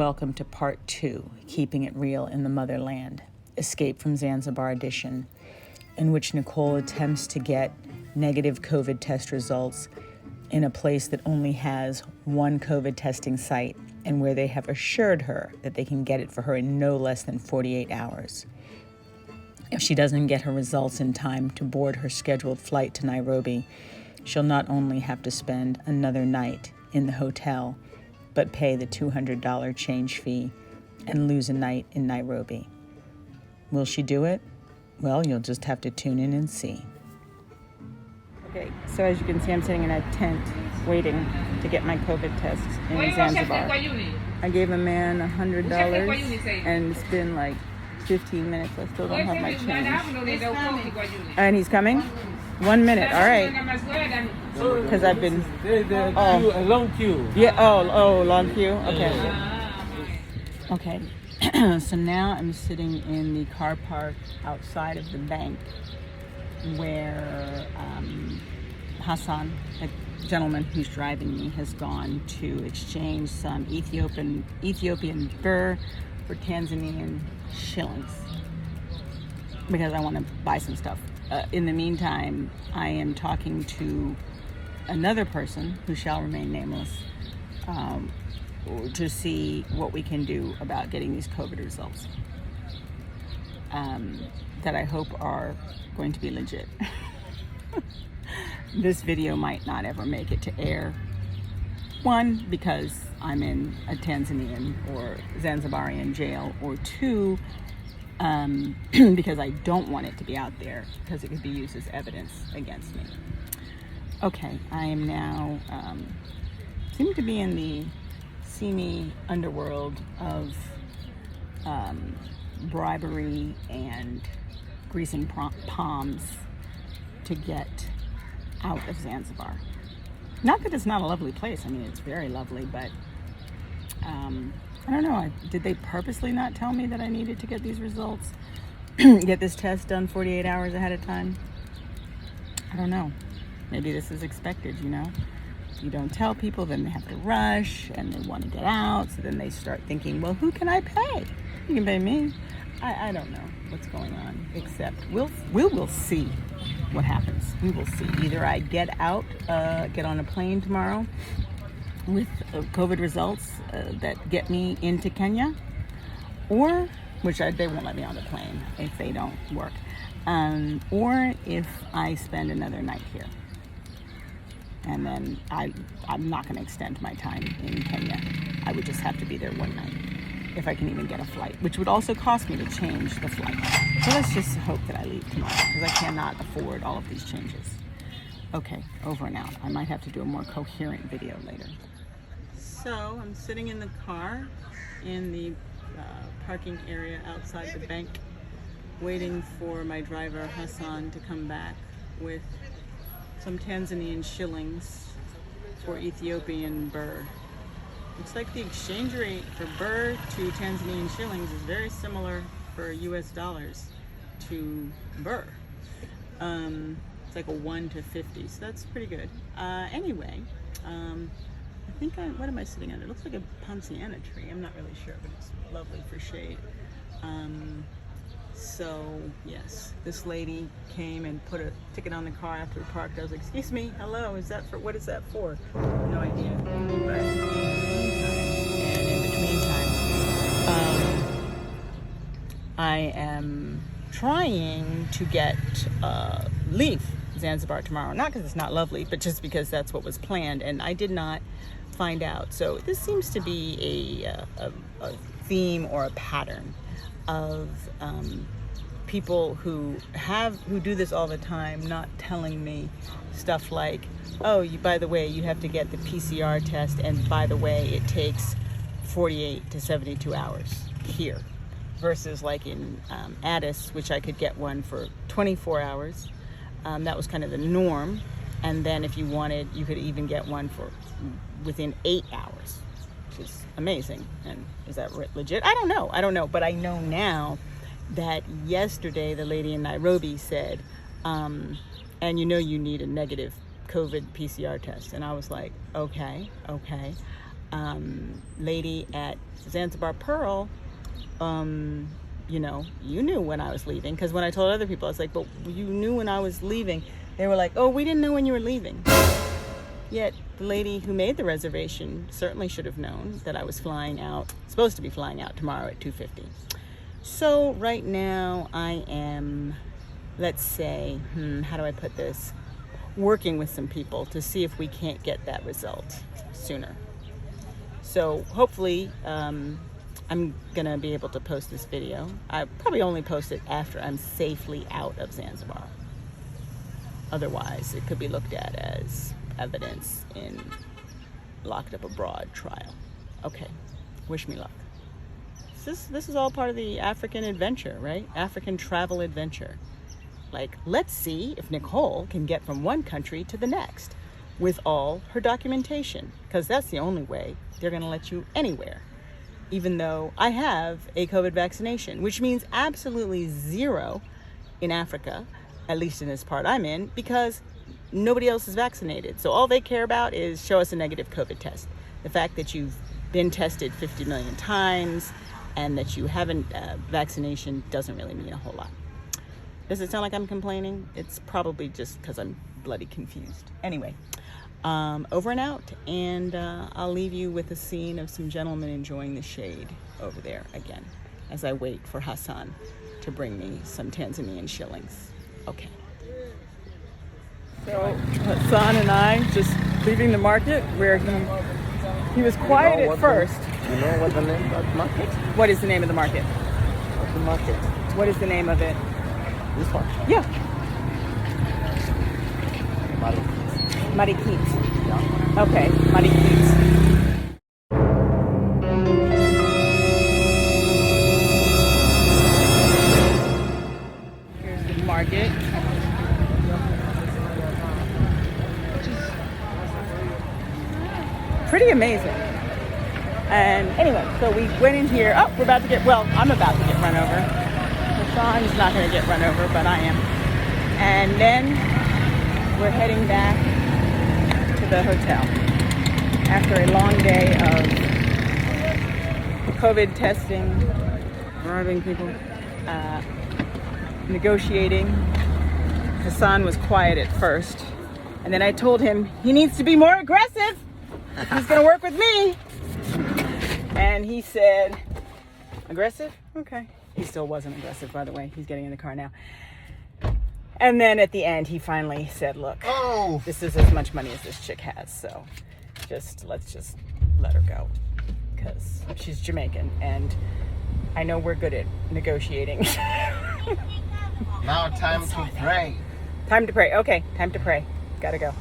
welcome to part 2, Keeping It Real in the Motherland, Escape from Zanzibar edition, in which Nicole attempts to get negative COVID test results in a place that only has one COVID testing site and where they have assured her that they can get it for her in no less than 48 hours. If she doesn't get her results in time to board her scheduled flight to Nairobi, she'll not only have to spend another night in the hotel, but pay the $200 change fee and lose a night in Nairobi. Will she do it? Well, you'll just have to tune in and see. Okay, so as you can see, I'm sitting in a tent waiting to get my COVID test in Zanzibar. I gave a man $100 and it's been like 15 minutes. I still don't have my change. And he's coming? 1 minute, all right. Because I've been... A long queue. Yeah, long queue? Okay. Okay, so now I'm sitting in the car park outside of the bank where Hassan, the gentleman who's driving me, has gone to exchange some Ethiopian birr for Tanzanian shillings because I want to buy some stuff. In the meantime, I am talking to another person who shall remain nameless to see what we can do about getting these COVID results that I hope are going to be legit. This video might not ever make it to air. One, because I'm in a Tanzanian or Zanzibarian jail, or two, because I don't want it to be out there because it could be used as evidence against me. Okay, I am now, seem to be in the seamy underworld of bribery and greasing palms to get out of Zanzibar. Not that it's not a lovely place. I mean, it's very lovely, but I don't know. Did they purposely not tell me that I needed to get these results, get this test done 48 hours ahead of time? I don't know. Maybe this is expected, you know? You don't tell people, then they have to rush and they want to get out. So then they start thinking, well, who can I pay? You can pay me. I don't know what's going on, except we'll see what happens. We will see. Either I get out, get on a plane tomorrow with COVID results that get me into Kenya, or, they won't let me on the plane if they don't work, or if I spend another night here. And then I'm not going to extend my time in Kenya. I would just have to be there one night, if I can even get a flight, which would also cost me to change the flight. So let's just hope that I leave tomorrow, because I cannot afford all of these changes. Okay, over and out. I might have to do a more coherent video later. So I'm sitting in the car in the parking area outside the bank, waiting for my driver Hassan to come back with some Tanzanian shillings for Ethiopian birr. Looks like the exchange rate for birr to Tanzanian shillings is very similar for US dollars to birr. It's like a 1 to 50, so that's pretty good. Anyway, I think what am I sitting under? It looks like a Ponciana tree. I'm not really sure, but it's lovely for shade. So yes, this lady came and put a ticket on the car after we parked. I was like, excuse me, hello, what is that for? No idea. But, and in between time, I am trying to leave Zanzibar tomorrow. Not because it's not lovely, but just because that's what was planned, and I did not find out. So this seems to be a theme or a pattern of people who do this all the time, not telling me stuff like, oh, by the way, you have to get the PCR test, and by the way, it takes 48 to 72 hours here, versus like in Addis, which I could get one for 24 hours. That was kind of the norm. And then if you wanted, you could even get one for within 8 hours, which is amazing. And is that legit? I don't know. But I know now that yesterday the lady in Nairobi said, and you know you need a negative COVID PCR test. And I was like, okay. lady at Zanzibar Pearl, you know, you knew when I was leaving, because when I told other people, I was like, but you knew when I was leaving. They were like, oh, we didn't know when you were leaving. Yet the lady who made the reservation certainly should have known that I was supposed to be flying out tomorrow at 2:50. So right now I am, let's say, how do I put this? Working with some people to see if we can't get that result sooner. So hopefully, I'm gonna be able to post this video. I probably only post it after I'm safely out of Zanzibar. Otherwise, it could be looked at as evidence in locked up abroad trial. Okay, wish me luck. This is all part of the African adventure, right? African travel adventure. Like, let's see if Nicole can get from one country to the next with all her documentation, because that's the only way they're gonna let you anywhere. Even though I have a COVID vaccination, which means absolutely zero in Africa, at least in this part I'm in, because nobody else is vaccinated. So all they care about is show us a negative COVID test. The fact that you've been tested 50 million times and that you haven't vaccination doesn't really mean a whole lot. Does it sound like I'm complaining? It's probably just because I'm bloody confused. Anyway, over and out, and I'll leave you with a scene of some gentlemen enjoying the shade over there again as I wait for Hassan to bring me some Tanzanian shillings. Okay. So Hassan and I just leaving the market where he was quiet at first. You know what the name of the market? What is the name of the market? What's the market? What is the name of it? This one? Yeah. Marikit. Marikit. Yeah. Okay, Marikit. Here's the market. Which is pretty amazing. And anyway, so we went in here. Oh, I'm about to get run over. Hassan's not going to get run over, but I am. And then we're heading back to the hotel after a long day of COVID testing, bribing people, negotiating. Hassan was quiet at first, and then I told him he needs to be more aggressive if he's going to work with me. And he said, aggressive? Okay. He still wasn't aggressive, by the way. He's getting in the car now. And then at the end, he finally said, look, this is as much money as this chick has. So let's just let her go, because she's Jamaican. And I know we're good at negotiating. Now time to pray. Time to pray. Okay, time to pray. Gotta go.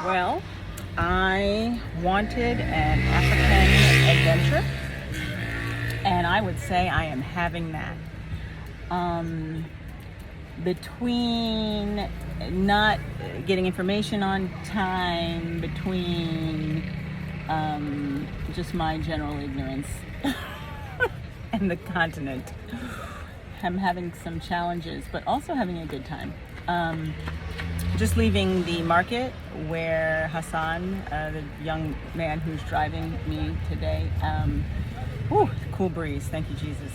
Well, I wanted an African adventure, and I would say I am having that. Between not getting information on time, between just my general ignorance and the continent, I'm having some challenges, but also having a good time. Just leaving the market where Hassan, the young man who's driving me today, cool breeze, thank you, Jesus.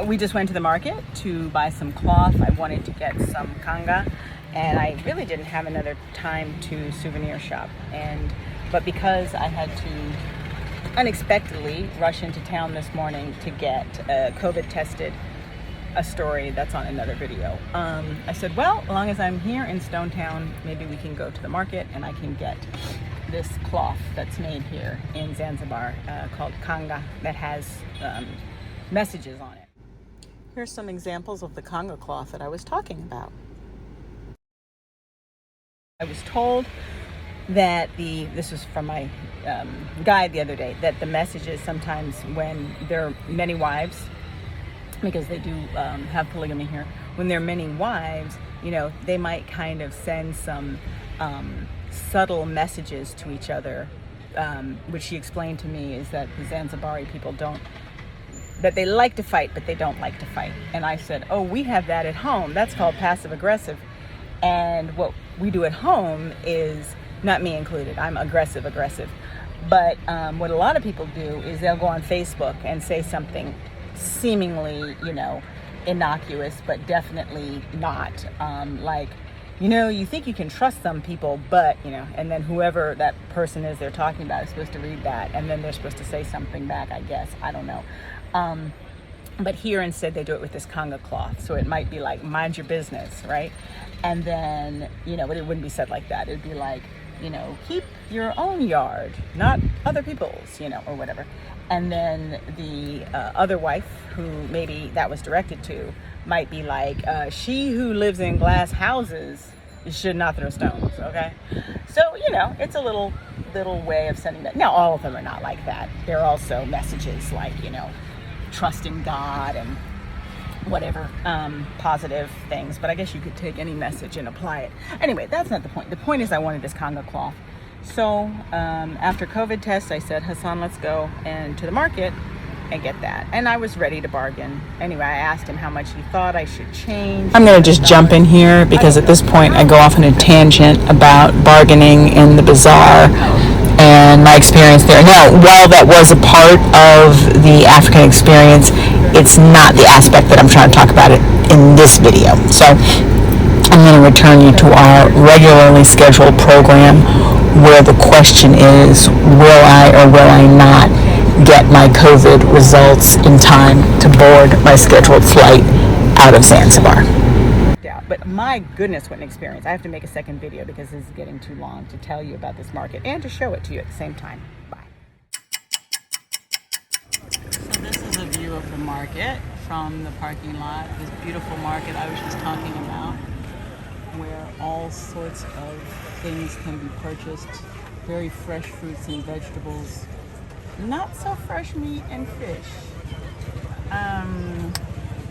We just went to the market to buy some cloth. I wanted to get some kanga, and I really didn't have another time to souvenir shop. But because I had to unexpectedly rush into town this morning to get COVID tested, a story that's on another video, I said, well, as long as I'm here in Stone Town, maybe we can go to the market and I can get this cloth that's made here in Zanzibar called kanga that has messages on it. Here's some examples of the kanga cloth that I was talking about. I was told that this was from my guide the other day, that the messages sometimes when there are many wives, because they do have polygamy here, when there are many wives, they might kind of send some subtle messages to each other, which she explained to me is that the Zanzibari people that they like to fight, but they don't like to fight. And I said, oh, we have that at home. That's called passive aggressive. And what we do at home is, not me included, I'm aggressive. But what a lot of people do is they'll go on Facebook and say something seemingly, innocuous, but definitely not. Like, you think you can trust some people, but, and then whoever that person is they're talking about is supposed to read that, and then they're supposed to say something back, I guess. I don't know. But here instead they do it with this conga cloth. So it might be like, mind your business, right? And then, but it wouldn't be said like that. It'd be like, keep your own yard, not other people's, or whatever. And then the other wife, who maybe that was directed to, might be like, she who lives in glass houses should not throw stones, okay? So, it's a little way of sending that. Now, all of them are not like that. There are also messages like, trusting God and whatever, positive things. But I guess you could take any message and apply it. Anyway, that's not the point. The point is I wanted this conga cloth. So after COVID test, I said, Hassan, let's go to the market and get that. And I was ready to bargain. Anyway, I asked him how much he thought I should change. I'm going to just jump in here because at this point I go off on a tangent about bargaining in the bazaar and my experience there. Now, while that was a part of the African experience, it's not the aspect that I'm trying to talk about it in this video. So I'm going to return you to our regularly scheduled program where the question is, will I or will I not get my COVID results in time to board my scheduled flight out of Zanzibar? But my goodness, what an experience. I have to make a second video because this is getting too long to tell you about this market and to show it to you at the same time. Bye. So this is a view of the market from the parking lot. This beautiful market I was just talking about, where all sorts of things can be purchased. Very fresh fruits and vegetables. Not so fresh meat and fish.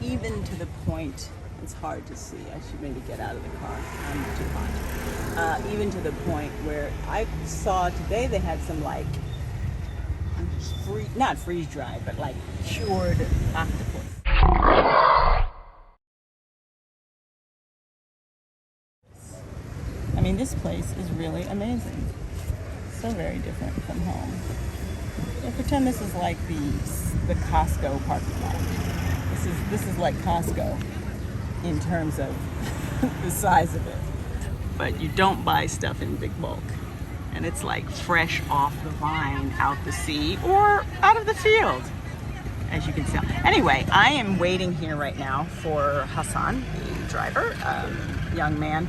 Even to the point, it's hard to see. I should maybe get out of the car. I'm too hot. Even to the point where I saw today they had some like not freeze dried, but like cured octopus. I mean, this place is really amazing. So very different from home. So pretend this is like the Costco parking lot. This is like Costco in terms of the size of it, but you don't buy stuff in big bulk, and it's like fresh off the vine, out the sea or out of the field, as you can see. Anyway, I am waiting here right now for Hassan, the driver, young man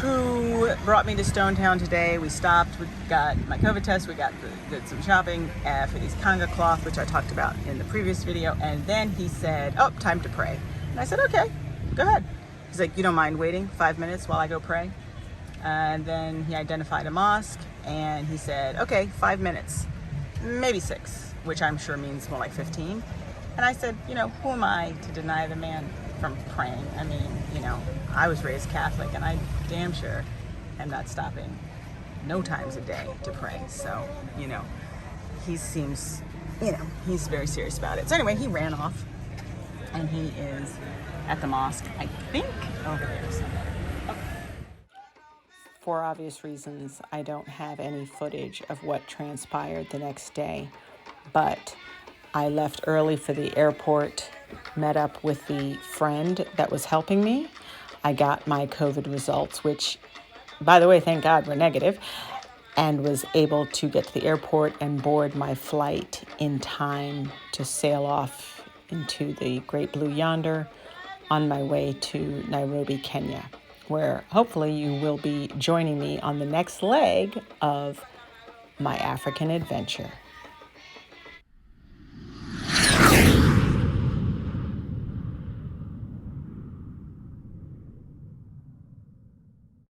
who brought me to Stonetown today. We stopped, we got my COVID test, we did some shopping for these conga cloth, which I talked about in the previous video, and then he said, oh, time to pray. And I said, okay, go ahead. He's like, you don't mind waiting 5 minutes while I go pray? And then he identified a mosque, and he said, okay, 5 minutes, maybe 6, which I'm sure means more like 15. And I said, who am I to deny the man from praying? I mean, I was raised Catholic, and I damn sure am not stopping no times a day to pray. So, he seems, he's very serious about it. So anyway, he ran off, and he is at the mosque, I think, over there somewhere. Okay. For obvious reasons, I don't have any footage of what transpired the next day, but I left early for the airport, met up with the friend that was helping me. I got my COVID results, which, by the way, thank God, were negative, and was able to get to the airport and board my flight in time to sail off into the Great Blue Yonder on my way to Nairobi, Kenya, where hopefully you will be joining me on the next leg of my African adventure.